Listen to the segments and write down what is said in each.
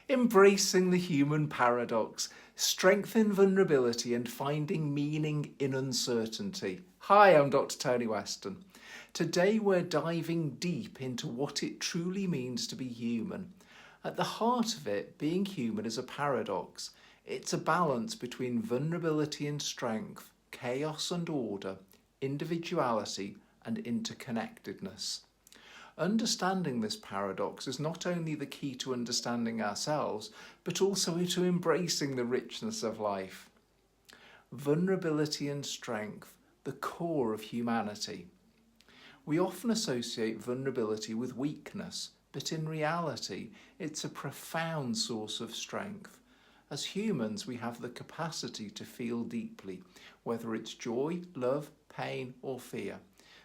Embracing the human paradox, strength in vulnerability and finding meaning in uncertainty. Hi, I'm Dr. Tony Weston. Today we're diving deep into what it truly means to be human. At the heart of it, being human is a paradox. It's a balance between vulnerability and strength, chaos and order, individuality and interconnectedness. Understanding this paradox is not only the key to understanding ourselves, but also to embracing the richness of life. Vulnerability and strength, the core of humanity. We often associate vulnerability with weakness, but in reality, it's a profound source of strength. As humans, we have the capacity to feel deeply, whether it's joy, love, pain, or fear.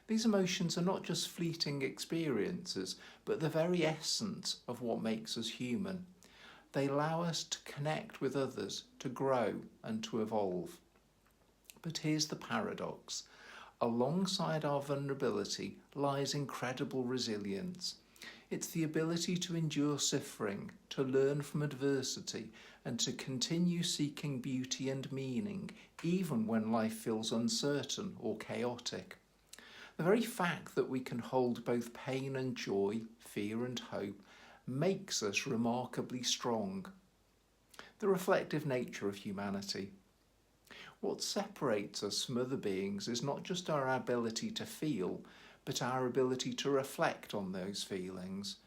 These emotions are not just fleeting experiences, but the very essence of what makes us human. They allow us to connect with others, to grow and to evolve. But here's the paradox. Alongside our vulnerability lies incredible resilience. It's the ability to endure suffering, to learn from adversity, and to continue seeking beauty and meaning, even when life feels uncertain or chaotic. The very fact that we can hold both pain and joy, fear and hope, makes us remarkably strong. The reflective nature of humanity. What separates us from other beings is not just our ability to feel, but our ability to reflect on those feelings.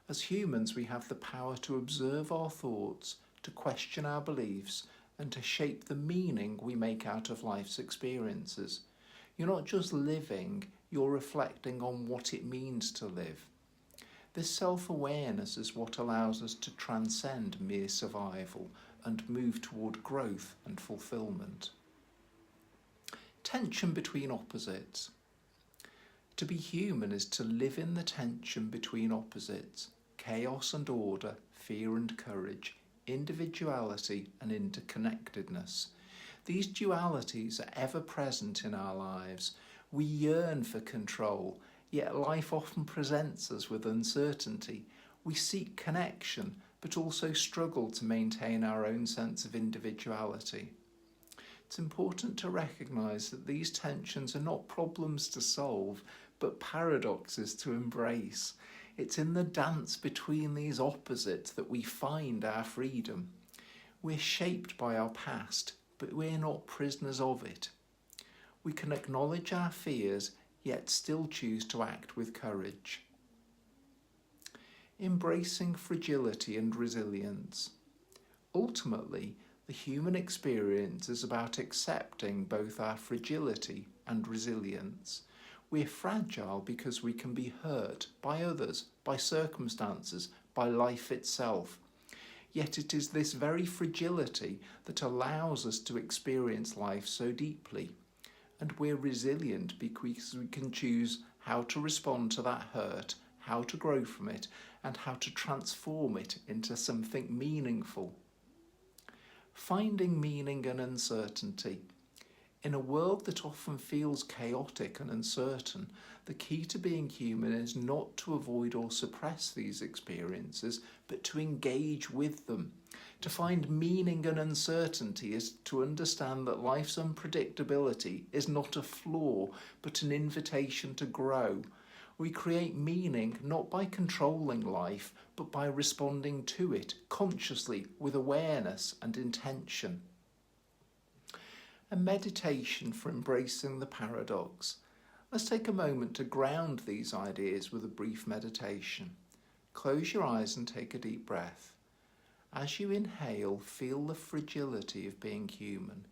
As humans, we have the power to observe our thoughts, to question our beliefs, and to shape the meaning we make out of life's experiences. You're not just living, you're reflecting on what it means to live. This self-awareness is what allows us to transcend mere survival and move toward growth and fulfillment. Tension between opposites. To be human is to live in the tension between opposites, chaos and order, fear and courage, individuality and interconnectedness. These dualities are ever present in our lives. We yearn for control, yet life often presents us with uncertainty. We seek connection, but also struggle to maintain our own sense of individuality. It's important to recognise that these tensions are not problems to solve, but paradoxes to embrace. It's in the dance between these opposites that we find our freedom. We're shaped by our past, but we're not prisoners of it. We can acknowledge our fears, yet still choose to act with courage. Embracing fragility and resilience. Ultimately, the human experience is about accepting both our fragility and resilience. We're fragile because we can be hurt by others, by circumstances, by life itself. Yet it is this very fragility that allows us to experience life so deeply. And we're resilient because we can choose how to respond to that hurt, how to grow from it, and how to transform it into something meaningful. Finding meaning in uncertainty. In a world that often feels chaotic and uncertain, the key to being human is not to avoid or suppress these experiences, but to engage with them. To find meaning in uncertainty is to understand that life's unpredictability is not a flaw, but an invitation to grow. We create meaning not by controlling life, but by responding to it consciously with awareness and intention. A meditation for embracing the paradox. Let's take a moment to ground these ideas with a brief meditation. Close your eyes and take a deep breath. As you inhale, feel the fragility of being human,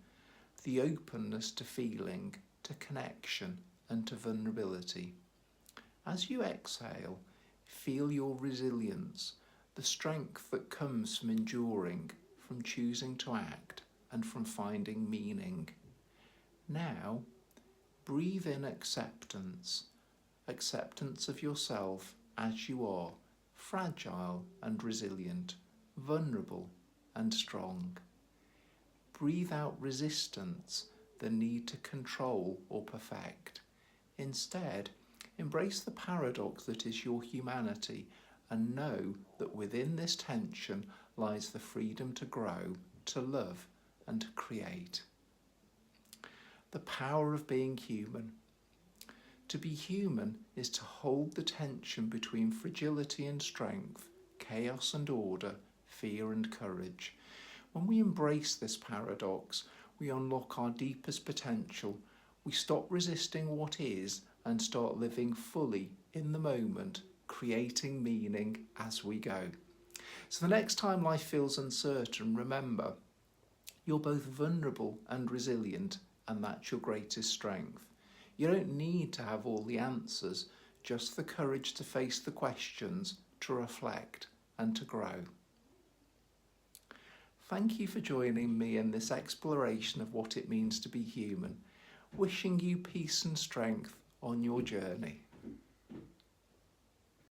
the openness to feeling, to connection, and to vulnerability. As you exhale, feel your resilience, the strength that comes from enduring, from choosing to act, and from finding meaning. Now, breathe in acceptance of yourself as you are, fragile and resilient, vulnerable and strong. Breathe out resistance, the need to control or perfect. Instead, embrace the paradox that is your humanity and know that within this tension lies the freedom to grow, to love, and to create. The power of being human. To be human is to hold the tension between fragility and strength, chaos and order, fear and courage. When we embrace this paradox, we unlock our deepest potential. We stop resisting what is and start living fully in the moment, creating meaning as we go. So the next time life feels uncertain, remember, you're both vulnerable and resilient, and that's your greatest strength. You don't need to have all the answers, just the courage to face the questions, to reflect and to grow. Thank you for joining me in this exploration of what it means to be human. Wishing you peace and strength on your journey.